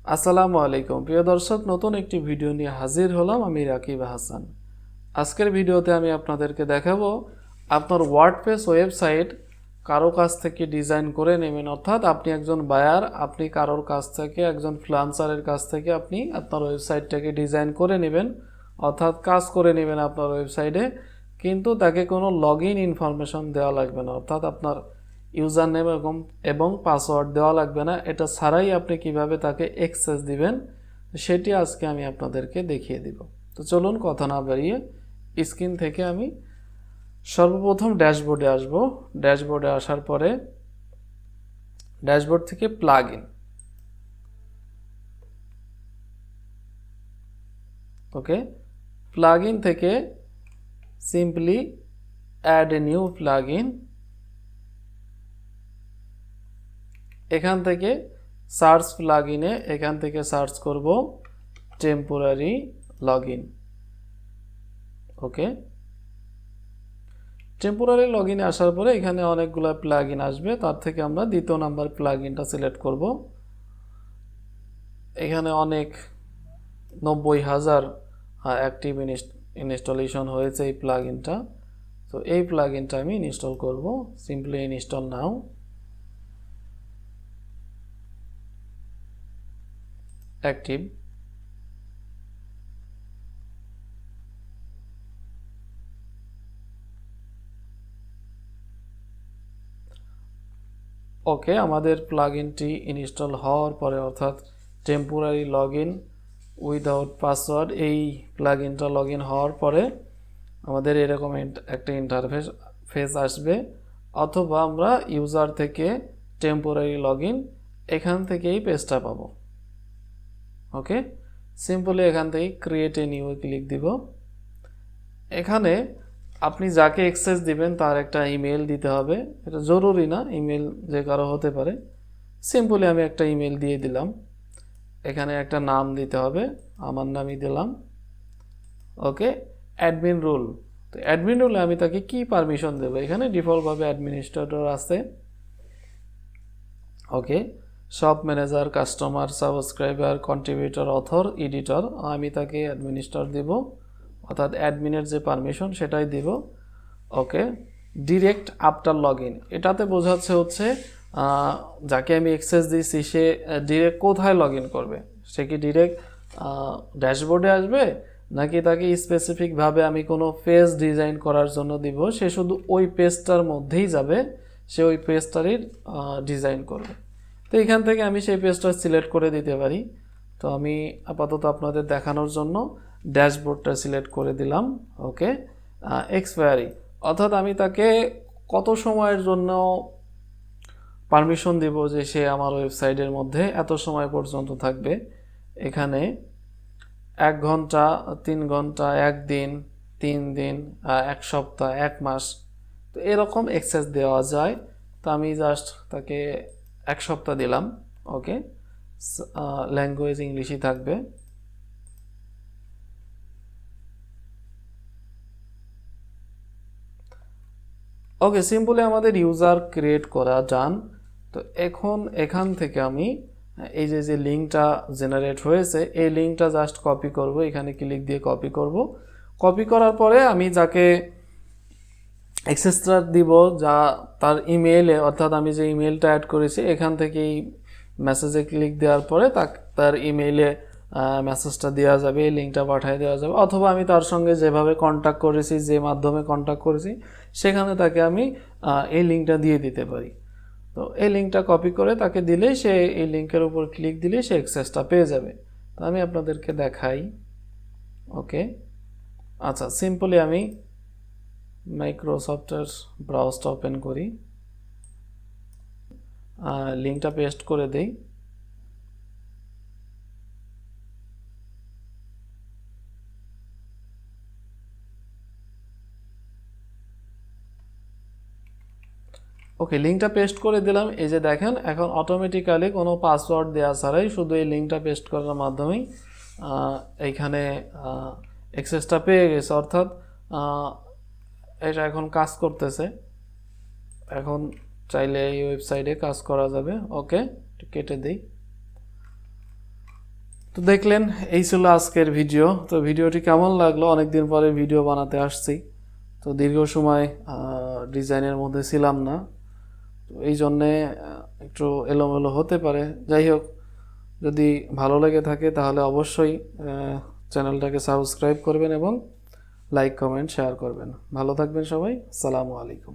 আসসালামু আলাইকুম প্রিয় দর্শক, নতুন একটি ভিডিও নিয়ে হাজির হলাম। আমি রাকিব হাসান। আজকের ভিডিওতে আমি আপনাদেরকে দেখাবো আপনার ওয়ার্ডপ্রেস ওয়েবসাইট কারো কাছ থেকে ডিজাইন করে নেবেন। অর্থাৎ আপনি একজন বায়ার, আপনি কারোর কাছ থেকে, একজন ফ্রিল্যান্সারের কাছ থেকে আপনি আপনার ওয়েবসাইটটাকে ডিজাইন করে নেবেন, অর্থাৎ কাজ করে নেবেন আপনার ওয়েবসাইটে, কিন্তু তাকে কোনো লগ ইন ইনফরমেশন দেওয়া লাগবে না। অর্থাৎ আপনার ইউজার নেম এবং পাসওয়ার্ড দেওয়া লাগবে না। এটা ছাড়াই আপনি কিভাবে তাকে অ্যাক্সেস দিবেন সেটি আজকে আমি আপনাদেরকে দেখিয়ে দিব। তো চলুন কথা না বাড়িয়ে স্ক্রিন থেকে আমি সর্বপ্রথম ড্যাশবোর্ডে আসব। ড্যাশবোর্ডে আসার পরে ড্যাশবোর্ড থেকে plugin, okay, plugin থেকে simply add a new plugin. এখান থেকে সার্চ প্লাগ ইনে এখান থেকে সার্চ করব temporary login. Okay, temporary লগ ইনে আসার পরে এখানে অনেকগুলো প্লাগ ইন আসবে, তার থেকে আমরা দ্বিতীয় নাম্বার প্লাগ ইনটা সিলেক্ট করব। এখানে অনেক 90,000 অ্যাক্টিভ ইনস্টলেশন হয়েছে এই প্লাগ ইনটা। তো এই প্লাগ ইনটা আমি ইনস্টল করব। সিম্পলি ইনস্টল নাও। অ্যাক্টিভ, ওকে, আমাদের প্লাগইনটি ইনস্টল হওয়ার পরে, অর্থাৎ temporary log in without password, এই প্লাগইনটা লগ ইন হওয়ার পরে আমাদের এরকম একটা ইন্টারফেস আসবে। অথবা আমরা ইউজার থেকে টেম্পোরারি লগ ইন এখান থেকেই পেজটা পাবো। ওকে, সিম্পলি এখান থেকে ক্রিয়েট এ নিউ ক্লিক দিব। এখানে আপনি যাকে অ্যাক্সেস দিবেন তার একটা ইমেল দিতে হবে। এটা জরুরি না, ইমেল যে কারো হতে পারে। সিম্পলি আমি একটা ইমেল দিয়ে দিলাম। এখানে একটা নাম দিতে হবে, আমার নামই দিলাম। Okay, admin role. তো অ্যাডমিন রুলে আমি তাকে কি পারমিশন দেবো? এখানে ডিফল্টভাবে অ্যাডমিনিস্ট্রেটর আছে। Okay, shop manager, customer, subscriber, contributor, author, editor, আমি তাকে অ্যাডমিনিস্ট্রেটর দিব, অর্থাৎ অ্যাডমিনের যে পারমিশন সেটাই দিব। ওকে, ডিরেক্ট আফটার লগ ইন, এটাতে বোঝাচ্ছে হচ্ছে যাকে আমি অ্যাক্সেস দিয়েছি সে ডিরেক্ট কোথায় লগ ইন করবে। সে কি ডিরেক্ট ড্যাশবোর্ডে আসবে, নাকি তাকে স্পেসিফিকভাবে আমি কোনো পেজ ডিজাইন করার জন্য দিব, সে শুধু ওই পেজটার মধ্যেই যাবে, সে ওই পেজটারই ডিজাইন করবে। তো এখান থেকে আমি সেই পেজটা সিলেক্ট করে দিতে পারি। তো আমি আপাতত আপনাদের দেখানোর জন্য ড্যাশবোর্ডটা সিলেক্ট করে দিলাম। ওকে, এক্সপায়ারি, অর্থাৎ আমি তাকে কত সময়ের জন্য পারমিশন দিব যে সে আমার ওয়েবসাইটের মধ্যে এত সময় পর্যন্ত থাকবে। এখানে 1 ঘন্টা, 3 ঘন্টা, 1 দিন, 3 দিন, 1 সপ্তাহ, 1 মাস, তো এরকম অ্যাক্সেস দেওয়া যায়। তো আমি জাস্ট তাকে 1 সপ্তাহ দিলাম। ওকে, ল্যাঙ্গুয়েজ ইংলিশই থাকবে। ওকে, সিম্পলি আমাদের ইউজার ক্রিয়েট করা ডান। তো এখন এখান থেকে আমি এই যে লিঙ্কটা জেনারেট হয়েছে এই লিঙ্কটা জাস্ট কপি করব। এখানে ক্লিক দিয়ে কপি করব। কপি করার পরে আমি যাকে অ্যাক্সেসটা দিব, যা তার ইমেইলে, অর্থাৎ আমি যে ইমেইলটা অ্যাড করেছি এখান থেকে এই মেসেজে ক্লিক দেওয়ার পরে তার ইমেইলে মেসেজটা দেওয়া যাবে, এই লিঙ্কটা পাঠিয়ে দেওয়া যাবে। অথবা আমি তার সঙ্গে যেভাবে কন্ট্যাক্ট করেছি, যে মাধ্যমে কন্ট্যাক্ট করেছি, সেখানে তাকে আমি এই লিঙ্কটা দিয়ে দিতে পারি। তো এই লিঙ্কটা কপি করে তাকে দিলেই সে এই লিঙ্কের উপর ক্লিক দিলেই সে অ্যাক্সেসটা পেয়ে যাবে। তো আমি আপনাদেরকে দেখাই। ওকে, আচ্ছা, সিম্পলি আমি মাইক্রোসফটের ব্রাউজারটা ওপেন করি, লিঙ্কটা পেস্ট করে দেই। ওকে, লিঙ্কটা পেস্ট করে দিলাম। এই যে দেখেন, এখন অটোমেটিক্যালি কোনো পাসওয়ার্ড দেওয়া ছাড়াই শুধু এই লিঙ্কটা পেস্ট করার মাধ্যমেই এইখানে অ্যাক্সেসটা পেয়ে গেছে। অর্থাৎ এটা এখন কাজ করতেছে। এখন চাইলে এই ওয়েবসাইটে কাজ করা যাবে। ওকে, কেটে দিই। তো দেখলেন এই ছিল আজকের ভিডিও। তো ভিডিওটি কেমন লাগলো, অনেকদিন পরে ভিডিও বানাতে আসছি, তো দীর্ঘ সময় ডিজাইনের মধ্যে ছিলাম না, তো এই জন্যে একটু এলোমেলো হতে পারে। যাই হোক, যদি ভালো লেগে থাকে তাহলে অবশ্যই চ্যানেলটাকে সাবস্ক্রাইব করবেন এবং লাইক কমেন্ট শেয়ার করবেন। ভালো থাকবেন সবাই। আসসালামু আলাইকুম।